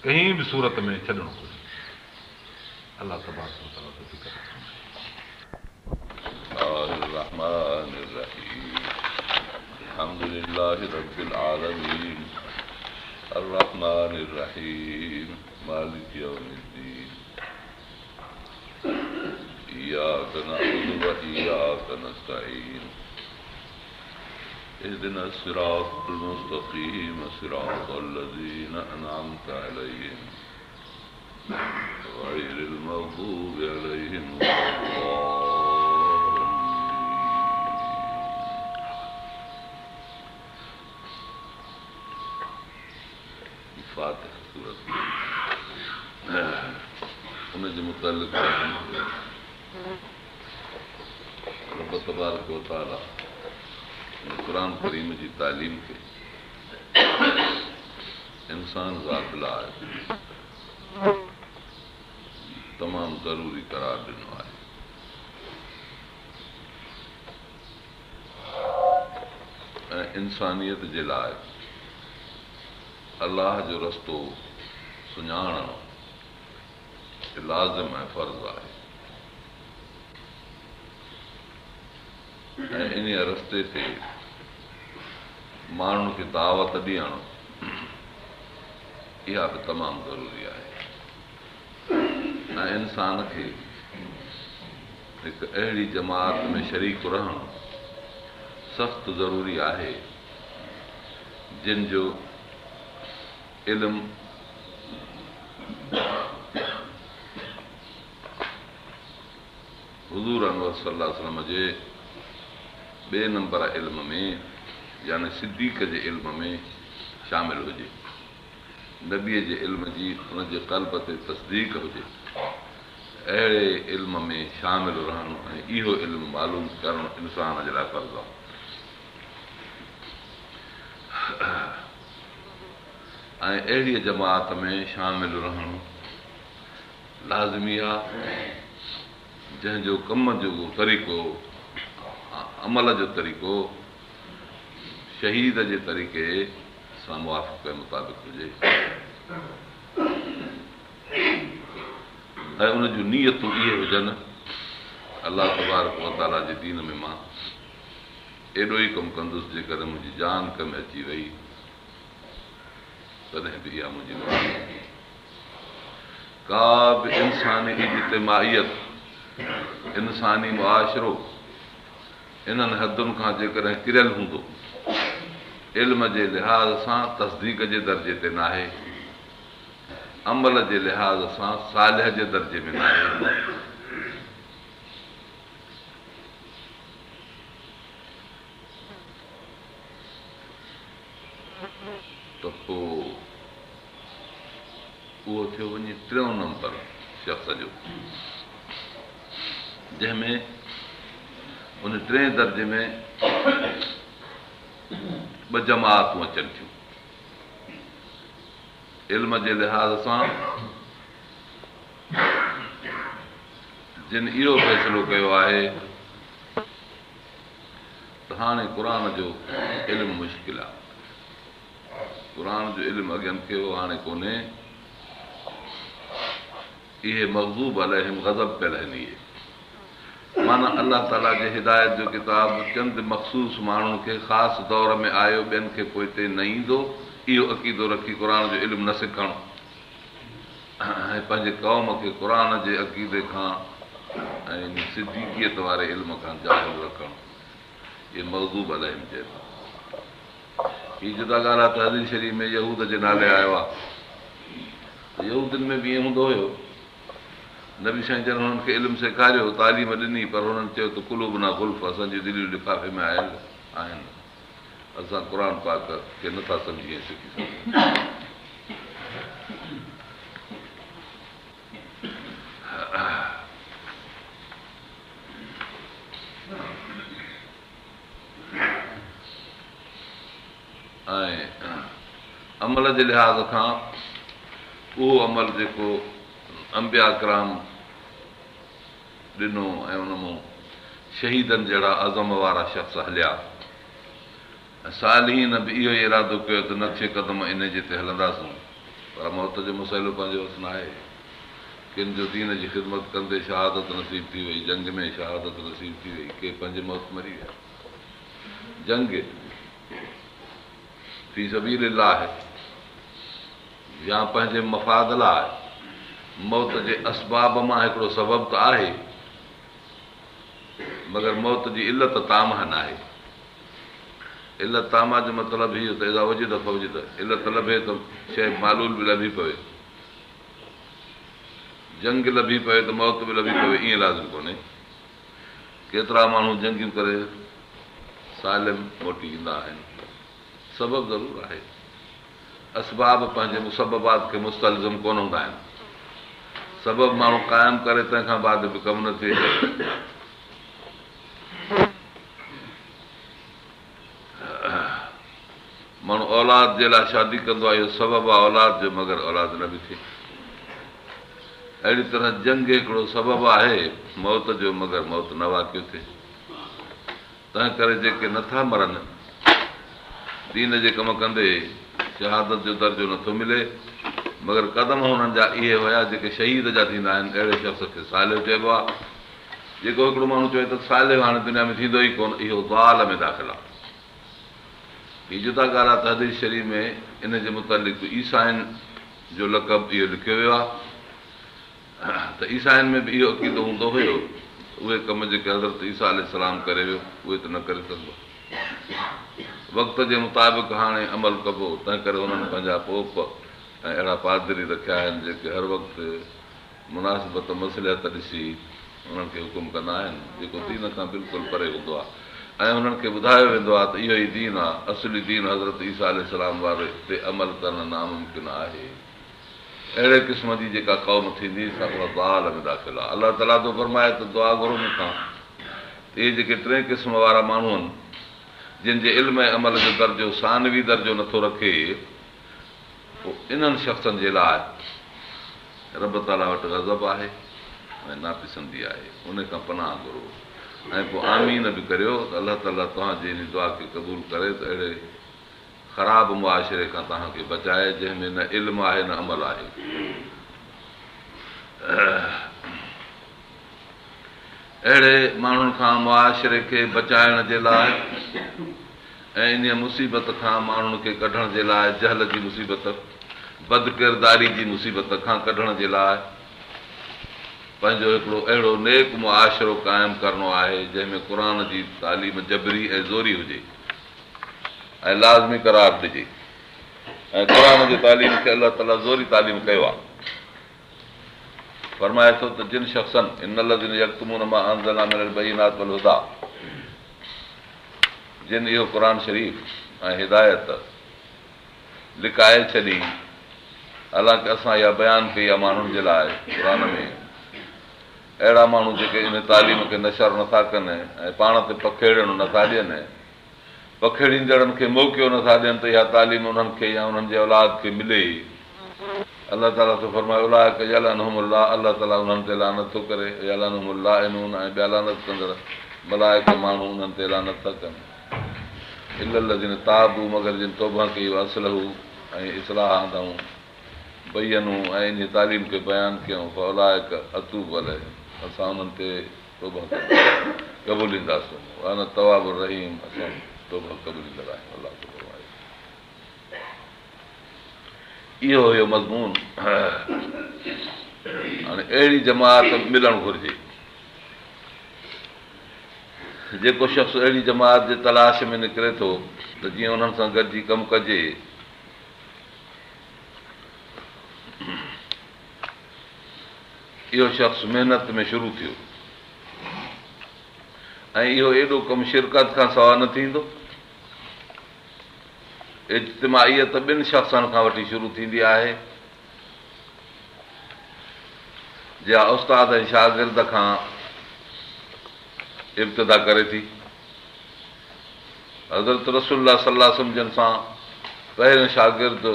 कंहिं बि सूरत में छॾणो घुरिजे। अलाह तबारक व तआला तौफ़ीक़ अता अल्हम्दुलिल्लाहि रब्बिल आलमीन अर्रहमानिर रहीम मालिक यौमिद्दीन इय्याका नअबुदु व इय्याका नस्तईन इहदिना सिरातल मुस्तक़ीम सिरातल लज़ीना अनअमता अलैहिम गैरिल मग़्दूबि अलैहिम फातिहा सूरत उनजे मुतालिक़ रब तबारक व तआला क़ुरान करीम जी तालीम खे इंसान ज़ात लाइ तमामु ज़रूरी करार ॾिनो आहे। ऐं इंसानियत जे लाइ अलाह जो रस्तो सुञाणणु लाज़िम ऐं फ़र्ज़ु आहे। ऐं इन रस्ते ते माण्हुनि खे दावत ॾियणु इहा बि तमामु ज़रूरी आहे। ऐं इंसान खे हिकु अहिड़ी जमात में शरीक रहणु सख़्तु ज़रूरी आहे जिन जो इल्म हुज़ूर अनवर सल्लल्लाहु अलैहि वसल्लम जे ॿिए नंबर इल्म में यानी सिद्दीक़ जे इल्म में शामिल हुजे, नबीअ जे इल्म जी हुनजे क़ल्ब ते तस्दीक हुजे। अहिड़े इल्म में शामिल रहणु ऐं इहो इल्मु मालूम करणु इंसान जे लाइ फ़र्ज़ु आहे। ऐं अहिड़ी जमात में शामिल रहणु लाज़मी आहे जंहिंजो कम जो तरीक़ो अमल जो तरीक़ो शहीद जे तरीक़े सां मुवाफ़िक़ मुताबिक़ हुजे ऐं उन जूं नियतूं इहे हुजनि अलाह तबारक व तआला जे दीन में मां एॾो ई कमु कंदुसि जेकॾहिं मुंहिंजी जान कमु अची वई तॾहिं बि इहा मुंहिंजी मुराद। का बि इंसानी इज्तिमाइयत इंसानी मुआशिरो इन्हनि हदुनि खां जेकॾहिं किरियल हूंदो इल्म जे लिहाज़ सां तस्दीक जे दर्जे ते न आहे, अमल जे लिहाज़ सां सालिह जे दर्जे में न आहे। त पोइ उहो थियो वञे टियों नंबर शख़्स जो जंहिंमें उन टे दर्जे में ॿ जमातूं अचनि थियूं। इल्म जे लिहाज़ सां जिन इहो फ़ैसिलो कयो आहे त हाणे क़ुरान जो इल्मु मुश्किल आहे, क़ुरान जो इल्मु अॻियां कयो हाणे कोन्हे, इहे मग़ज़ूब अलैहिम ग़ज़ब पियल आहिनि। इहे माना अलाह ताला जे हिदायत जो किताब चंद मख़सूस माण्हुनि खे ख़ासि दौर में आयो, ॿियनि खे पोइ हिते न ईंदो, इहो अक़ीदो रखी क़ुर जो इल्मु न सिखणु ऐं पंहिंजे क़ौम खे क़ुर जे अक़ीदे खां ऐं सिद्दीक़ियत वारे इल्म खां जाहिल रखणु, इहे मग़ज़ूब अलैहिम चइबो। हीअ जुदा ॻाल्हि आहे त हदीस शरीफ़ में यहूद जे नाले आयो आहे, यहूदनि में बि ईअं हूंदो हुयो। नबी साईं जन हुननि खे इल्मु सेखारियो, तालीम ॾिनी, पर हुननि चयो त कुलूबना गुल्फ़, असांजी दिलियूं लिफ़ाफ़े में आयल आहिनि, असां क़ुर पाक खे नथा सम्झी ऐं सिखी सघूं। ऐं अमल जे लिहाज़ खां उहो अमल जेको अंबिया कराम ॾिनो ऐं उन मां शहीदनि जहिड़ा अज़म वारा शख़्स हलिया, ऐं सालिहीन बि इहो ई इरादो कयो त नक्शे क़दम इन जे ते हलंदासीं, पर मौत जो मसइलो पंहिंजे वटि न आहे। किन जो दीन जी ख़िदमत कंदे शहादत नसीब थी वई, जंग में शहादत नसीब थी वई, के पंहिंजे मौत मरी विया। जंग फी सबीलिल्लाह आहे या पंहिंजे मफ़ाद लाइ मौत जे असबाब मां हिकिड़ो सबबु त आहे, मगर मौत जी इल्लत तामा न आहे। इल्लत तामा जो मतिलबु इहो त इज़ा वजिद फौजिद, इल्लत लभे त शइ मालूल बि लभी पवे, जंग लभी पवे त मौत बि लभी पवे, ईअं लाज़िम कोन्हे। केतिरा माण्हू जंगियूं करे सालिम मोटी ईंदा आहिनि, सबबु ज़रूरु आहे। असबाब पंहिंजे मुसबाबात खे मुस्तलज़िम कोन हूंदा आहिनि। सबबु माण्हू क़ाइमु करे तंहिंखां बाद बि कमु न थिए। माण्हू औलाद जे लाइ शादी कंदो आहे, इहो सबबु आहे औलाद जो, मगर औलाद न बि थिए। अहिड़ी तरह जंग हिकिड़ो सबबु आहे मौत जो, मगर मौत न वाक़ियो थिए। तंहिं करे जेके नथा मरनि दीन जे कम कंदे शहादत जो दर्जो नथो मिले, मगर क़दम हुननि जा इहे हुया जेके शहीद जा थींदा आहिनि। अहिड़े शख़्स खे सालिह चइबो आहे। जेको हिकिड़ो माण्हू चए त सालिह हाणे दुनिया में थींदो ई कोन, इहो ज़ाल में दाख़िल आहे। हीअ जुदा ॻाल्हि आहे त हदीस शरीफ़ में इन जे मुतालिक़ ईसाइनि जो लक़ब इहो लिखियो वियो आहे त ईसाइनि में बि इहो अक़ीदो हूंदो हुयो, उहे कम जेके हज़रत ईसा अलैहिस्सलाम करे वियो उहे त न करे सघिबो। वक़्त जे मुताबिक़ हाणे अमल कबो, तंहिं करे उन्हनि पंहिंजा पोप ऐं अहिड़ा पादरी रखिया आहिनि जेके हर वक़्तु मुनासिबत मसलिहत ॾिसी उन्हनि खे हुकुम कंदा आहिनि, जेको दीन खां बिल्कुलु परे हूंदो आहे। ऐं हुननि खे ॿुधायो वेंदो आहे त इहो ई दीन आहे, असली दीन हज़रत ईसा अलैहिस्सलाम वारे ते अमल करणु नामुमकिन आहे। अहिड़े क़िस्म जी जेका क़ौम थींदी सा उहा ज़ाल में दाख़िल आहे। अलाह ताला थो फरमाए त दुआ घुरो मूंखां, इहे जेके टे क़िस्म वारा माण्हू आहिनि जिन जे इल्म ऐं अमल जो दर्जो सानवी दर्जो नथो रखे, पोइ इन्हनि शख़्सनि जे लाइ रब ताला वटि गज़ब आहे ऐं नापसंदी आहे। उन खां पनाह घुरो ऐं पोइ आमीन बि करियो त अलाह ताला तव्हांजी इन दुआ खे क़बूल करे त अहिड़े ख़राब मुआशिरे खां तव्हांखे बचाए जंहिंमें न इल्म आहे न अमल आहे। अहिड़े माण्हुनि खां मुआशिरे खे बचाइण जे लाइ ऐं इन मुसीबत खां माण्हुनि खे कढण जे लाइ, जहल जी मुसीबत, बदकिरदारी जी मुसीबत खां कढण जे लाइ पंहिंजो हिकिड़ो अहिड़ो नेक मुआशिरो क़ाइमु करिणो आहे जंहिंमें क़ुर जी तालीम जबरी ऐं ज़ोरी हुजे ऐं लाज़मी करार ॾिजे। ऐं क़ुर जी तालीम खे अलाह ताला ज़ोरी तालीम कयो आहे। फरमाए थो त जिन शख़्सनि इन लज़ीन यक्तुमून मा अंज़लना मिनल बय्यिनाति वल हुदा, जिन इहो क़ुर शरीफ़ ऐं हिदायत लिकाए छॾी, हालांकि असां इहा बयानु कई आहे माण्हुनि जे लाइ क़ुर में, अहिड़ा माण्हू जेके इन तालीम खे नशर नथा कनि ऐं पाण ते पखेड़ियणु नथा ॾियनि, पखेड़ींदड़नि खे मौक़ियो नथा ॾियनि त इहा तालीम उन्हनि खे या उन्हनि जे औलाद खे मिले। अलाह ताला थो फरमाए उलाइक यलअनहुमुल्लाह, अलाह ताला उन्हनि ते लानत थो करे, यलअनहुमुल्लाइनून, ऐं ॿिया लानत कंदड़ मलाइक माण्हू उन्हनि ते लानत था कनि। इल्लल्लज़ीन ताबू, मगर जिन तौबा कई असलहू ऐं इस्लाह आंदऊं, बयनू ऐं इन तालीम खे बयानु कयूं, फौलाइक अतूब अलैहिम, असां उन्हनि ते तौबा क़बूलींदासीं। अना तवाबुर रहीम, असां तौबा क़बूलींदड़ आहियूं। अलाह ताला इहो हुयो मज़मून। हाणे अहिड़ी जमात मिलणु घुरिजे, जेको शख़्स अहिड़ी जमात जे तलाश में निकिरे थो त जीअं उन्हनि सां गॾिजी कमु कजे, इहो शख़्स महिनत में शुरू थियो ऐं इहो एॾो कमु शिरकत खां सवाइ न थींदो। इज्तिमाइयत ॿिनि शख़्सनि खां वठी शुरू थींदी आहे, जा उस्ताद ऐं शागिर्द खां इब्तिदा करे थी। हज़रत रसूलुल्लाह सल्लल्लाहु अलैहि वसल्लम जिन सां पहिरियों शागिर्द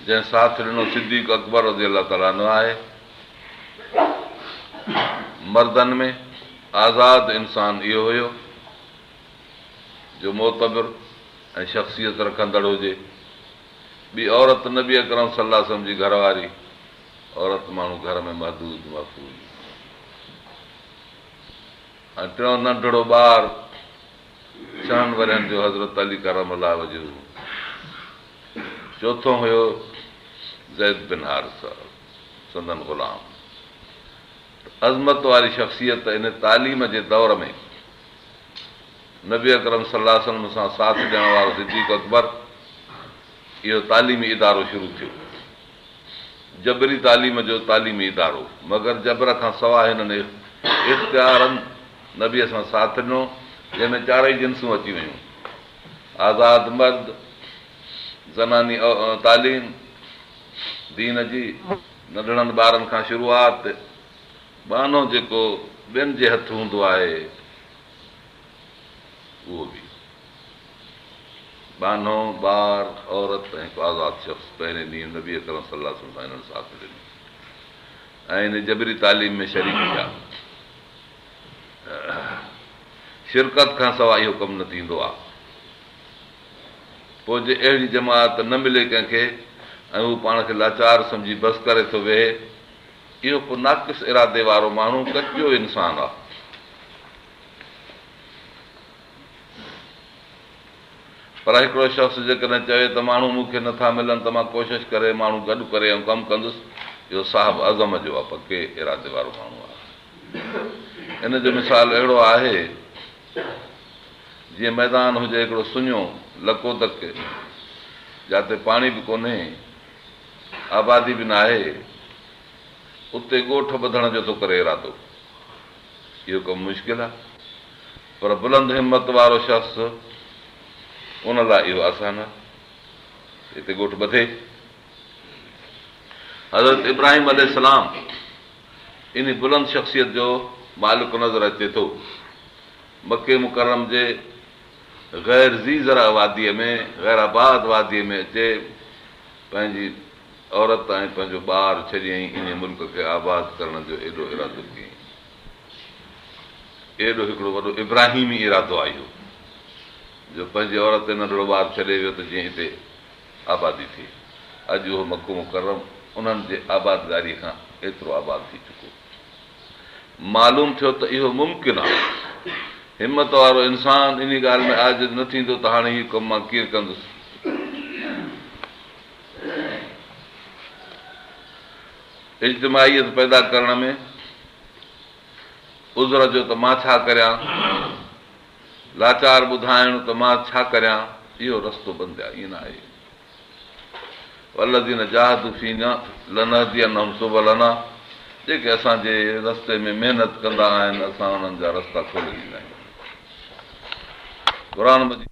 जंहिं साथ ॾिनो सिद्दीक़ अकबर रज़ियल्लाहु ताला अन्हु आहे। मर्दनि में आज़ाद इंसान इहो हुयो जो मोतबिर ऐं शख़्सियत रखंदड़ हुजे, ॿी औरत नबी अकरम सल्लल्लाहु अलैहि वसल्लम जी घरवारी औरत माण्हू घर में महदूद महफ़ूज़। ऐं टियों नंढड़ो ॿार 6 वरनि जो हज़रत अली करमल्लाह वजहू। चोथों हुयो ज़ैद बिन हारिसा संदन ग़ुलाम। अज़मत वारी शख़्सियत इन तालीम जे दौर में नबी अकरम सल्लल्लाहु अलैहि वसल्लम सां साथ ॾियण वारो सिद्दीक़ अकबर इहो तालीमी इदारो शुरू थियो। जबरी तालीम जो तालीमी इदारो, मगर जबर खां सवाइ हिननि इख़्तियारनि नबीअ सां साथ ॾिनो, जंहिंमें चारई जिन्सूं अची वियूं। आज़ाद मर्द, ज़नानी तालीम दीन जी, नंढड़नि ॿारनि खां शुरूआत, बानो जेको ॿियनि जे हथु हूंदो आहे उहो बि। बानो, ॿार, औरत ऐं हिकु आज़ादु शख़्स पहिरें ॾींहुं नबी अकरम सल्लल्लाहु अलैहि वसल्लम सां हिननि साथ ॾिनो ऐं हिन जबरी तालीम में शरीक थिया। शिरकत खां सवाइ इहो कमु न थींदो आहे। पोइ जे अहिड़ी जमात न मिले कंहिंखे ऐं हू पाण खे लाचार सम्झी बसि करे थो वेहे, इहो को नाक़िस इरादे वारो माण्हू कचो इंसान आहे। पर हिकिड़ो शख़्स जेकॾहिं चवे त माण्हू मूंखे नथा मिलनि त मां कोशिशि करे माण्हू गॾु करे ऐं कमु कंदुसि, इहो साहिब अज़म जो आहे, पके इरादे वारो माण्हू आहे। इन जो मिसाल अहिड़ो आहे जीअं मैदान हुजे हिकिड़ो सुञो लको तक, जिते पाणी बि कोन्हे, आबादी बि न आहे, उते ॻोठ ॿधण जो थो करे इरादो। इहो कमु मुश्किल आहे, पर बुलंद हिमत वारो शख़्स उन लाइ इहो आसान आहे, हिते ॻोठ ॿधे। हज़रत इब्राहिम अलैहिस्सलाम इन बुलंद शख़्सियत जो मालिक नज़र अचे थो। मके मुकरम जे ग़ैर ज़ीज़रा वादीअ में, गैराबाद वादीअ में अचे, पंहिंजी औरत ऐं पंहिंजो ॿार छॾियईं, इन मुल्क खे आबाद करण जो एॾो इरादो कयईं। एॾो हिकिड़ो वॾो इब्राहिमी इरादो आहे इहो, जो पंहिंजी औरत नंढड़ो ॿारु छॾे वियो त जीअं हिते आबादी थी। अॼु उहो मको मुकरम उन्हनि जे आबादगारी खां एतिरो आबाद थी चुको। मालूम थियो त इहो मुमकिन आहे। हिमत वारो इंसान इन ॻाल्हि में आजिज़ न थींदो त हाणे हीउ कमु मां कीअं कंदुसि। इज्तिमाइयत पैदा करण में उज़र जो त मां छा करियां, लाचार ॿुधाइण त मां छा करियां, इहो रस्तो बंदि आहे, ईअं न आहे। वल्लज़ीन जाहदू फीना लनहदियनहुम सुबलना, जेके असांजे रस्ते में महिनत कंदा आहिनि असां उन्हनि जा रस्ता खोले ॾींदा आहियूं। क़ुर मजीद